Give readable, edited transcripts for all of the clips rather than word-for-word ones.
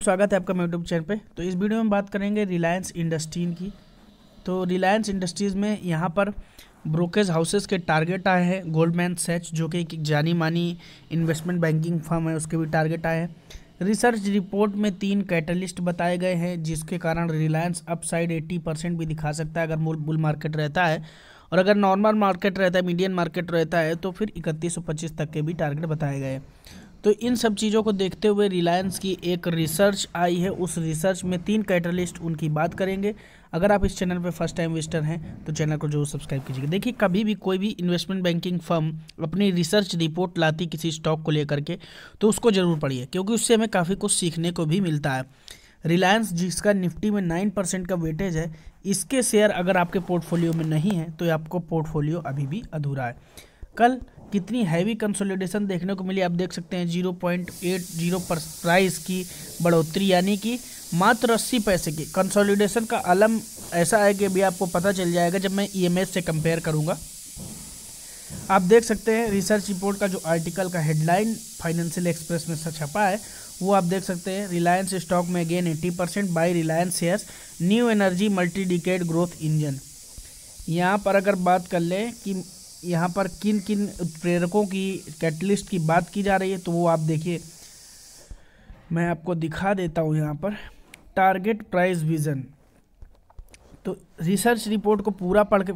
स्वागत है आपका मेरे यूट्यूब चैनल पे। तो इस वीडियो में बात करेंगे रिलायंस इंडस्ट्रीज की। तो रिलायंस इंडस्ट्रीज़ में यहाँ पर ब्रोकरेज हाउसेस के टारगेट आए हैं। गोल्डमैन सैच जो कि एक जानी मानी इन्वेस्टमेंट बैंकिंग फर्म है, उसके भी टारगेट आए हैं। रिसर्च रिपोर्ट में 3 कैटलिस्ट बताए गए हैं जिसके कारण रिलायंस अपसाइड 80% भी दिखा सकता है अगर बुल मार्केट रहता है, और अगर नॉर्मल मार्केट रहता है, मीडियन मार्केट रहता है, तो फिर 3125 तक के भी टारगेट बताए गए हैं। तो इन सब चीज़ों को देखते हुए रिलायंस की एक रिसर्च आई है, उस रिसर्च में 3 कैटलिस्ट उनकी बात करेंगे। अगर आप इस चैनल पर फर्स्ट टाइम विजिटर हैं तो चैनल को जरूर सब्सक्राइब कीजिएगा। देखिए, कभी भी कोई भी इन्वेस्टमेंट बैंकिंग फर्म अपनी रिसर्च रिपोर्ट लाती किसी स्टॉक को लेकर के, तो उसको ज़रूर पढ़िए, क्योंकि उससे हमें काफ़ी कुछ सीखने को भी मिलता है। रिलायंस जिसका निफ्टी में 9% का वेटेज है, इसके शेयर अगर आपके पोर्टफोलियो में नहीं है तो आपको पोर्टफोलियो अभी भी अधूरा है। कल कितनी हैवी कंसोलिडेशन देखने को मिली आप देख सकते हैं। 0.80 पर प्राइस की बढ़ोतरी, यानी कि मात्र 80 पैसे की कंसोलिडेशन का आलम ऐसा है कि अभी आपको पता चल जाएगा जब मैं ईएमएस से कंपेयर करूंगा। आप देख सकते हैं रिसर्च रिपोर्ट का जो आर्टिकल का हेडलाइन फाइनेंशियल एक्सप्रेस में छपा है, वो आप देख सकते हैं। रिलायंस स्टॉक में again 80% buy Reliance shares, new energy multi decade growth engine. यहाँ पर अगर बात कर लें कि यहाँ पर किन किन प्रेरकों की कैटलिस्ट की बात की जा रही है, तो वो आप देखिए, मैं आपको दिखा देता हूँ। यहाँ पर टारगेट प्राइस विजन, तो रिसर्च रिपोर्ट को पूरा पढ़ के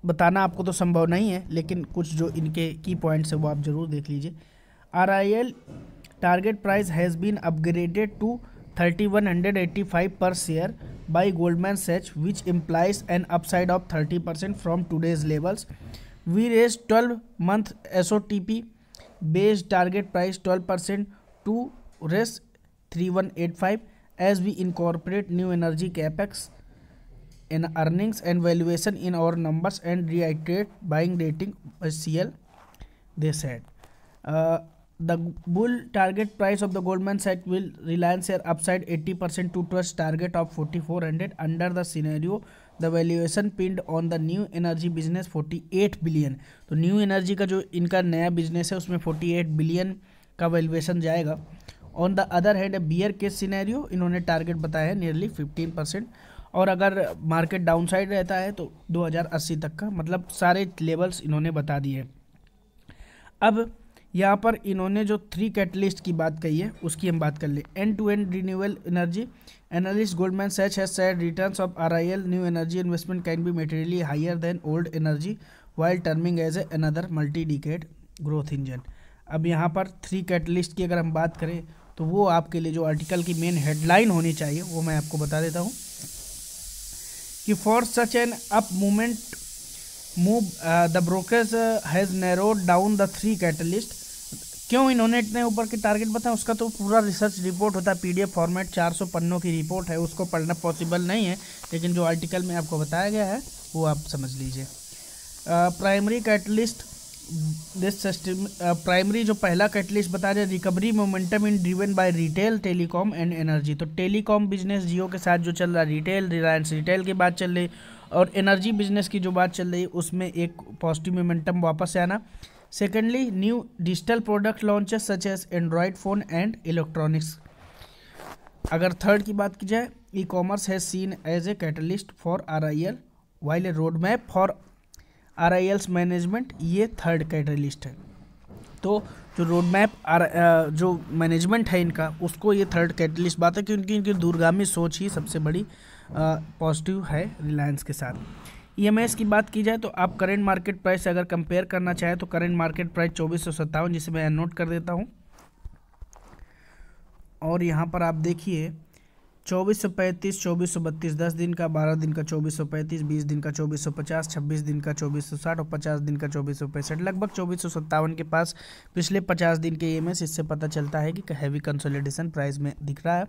बताना आपको तो संभव नहीं है, लेकिन कुछ जो इनके की पॉइंट्स है वो आप जरूर देख लीजिए। RIL target price has been upgraded to 3185 per share by Goldman Sachs, which implies an upside of 30% from today's levels. We raised 12-month SOTP based target price 12% to raise 3185 as we incorporate new energy capex in earnings and valuation in our numbers and reiterate buying rating by CL, they said. The bull target price of the Goldman Sachs will Reliance share upside 80% to trust target of 4400 under the scenario the valuation pinned on the new energy business 48 billion. तो new energy का जो इनका नया business है उसमें 48 billion का valuation जाएगा। On the other hand bear case scenario इन्होंने टारगेट बताया है नियरली 15%, और अगर मार्केट डाउनसाइड रहता है तो 2080 तक का, मतलब सारे लेवल्स इन्होंने बता दिए। अब यहाँ पर इन्होंने जो 3 कैटलिस्ट की बात कही है उसकी हम बात कर ले। End to end renewable energy analyst Goldman Sachs has said returns of RIL new energy investment can be materially higher than old energy while terming as a another multi decade growth engine. अब यहाँ पर 3 catalyst की अगर हम बात करें तो वो आपके लिए जो आर्टिकल की मेन हेडलाइन होनी चाहिए वो मैं आपको बता देता हूँ कि for such an up movement move the brokers has narrowed down the 3 catalyst. क्यों इन्होंने इतने ऊपर के टारगेट बताया, उसका तो पूरा रिसर्च रिपोर्ट होता है, PDF फॉर्मेट 400 पन्नों की रिपोर्ट है, उसको पढ़ना पॉसिबल नहीं है, लेकिन जो आर्टिकल में आपको बताया गया है वो आप समझ लीजिए। Primary catalyst this system, primary जो पहला कैटलिस्ट बताया जाए, recovery momentum in driven by retail telecom and energy. तो टेलीकॉम बिजनेस जियो के साथ जो चल रहा है, रिटेल रिलायंस रिटेल की बात चल रही, और एनर्जी बिजनेस की जो बात चल रही है उसमें एक पॉजिटिव मोमेंटम वापस से आना। Secondly new digital product launches such as android phone and electronics. अगर थर्ड की बात की जाए, e commerce has seen as a catalyst for RIL while a road map for RIL's management, ये थर्ड कैटलिस्ट है। तो जो रोड मैप जो मैनेजमेंट है इनका, उसको ये थर्ड कैटलिस्ट बात है, क्योंकि इनकी दूरगामी सोच ही सबसे बड़ी पॉजिटिव है रिलायंस के साथ। EMS की बात की जाए तो आप करेंट मार्केट प्राइस से अगर कंपेयर करना चाहें तो करेंट मार्केट प्राइस 2457, जिसे मैं नोट कर देता हूं, और यहाँ पर आप देखिए 2435, 2432, 10 दिन का, 12 दिन का 2435, 20 दिन का 2450, 26 दिन का 2460 और 50 दिन का 2465, लगभग 2457 के पास पिछले 50 दिन के EMS। इससे पता चलता है कि हैवी कंसोलिडेशन प्राइस में दिख रहा है,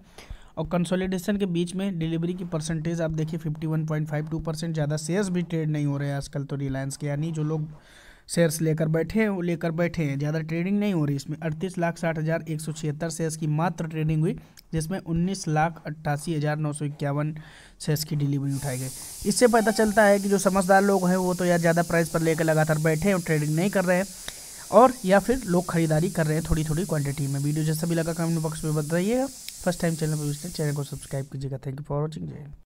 और कंसोलिडेशन के बीच में डिलीवरी की परसेंटेज आप देखिए 51.52%। ज़्यादा शेयर्स भी ट्रेड नहीं हो रहे हैं आजकल तो रिलायंस के, यानी जो लोग शेयर्स लेकर बैठे हैं वो लेकर बैठे हैं, ज़्यादा ट्रेडिंग नहीं हो रही। इसमें 38,60,176 शेयर्स की मात्र ट्रेडिंग हुई, जिसमें 19,88,951 शेयर्स की डिलीवरी उठाई गई। इससे पता चलता है कि जो समझदार लोग हैं वो तो यार ज़्यादा प्राइस पर लेकर लगातार बैठे हैं और ट्रेडिंग नहीं कर रहे हैं, और या फिर लोग खरीदारी कर रहे हैं थोड़ी थोड़ी क्वांटिटी में। वीडियो जैसा भी लगा कमेंट बॉक्स में बताइएगा। फर्स्ट टाइम चैनल पर विजिट चैनल को सब्सक्राइब कीजिएगा। Thank you for watching. जय हिंद।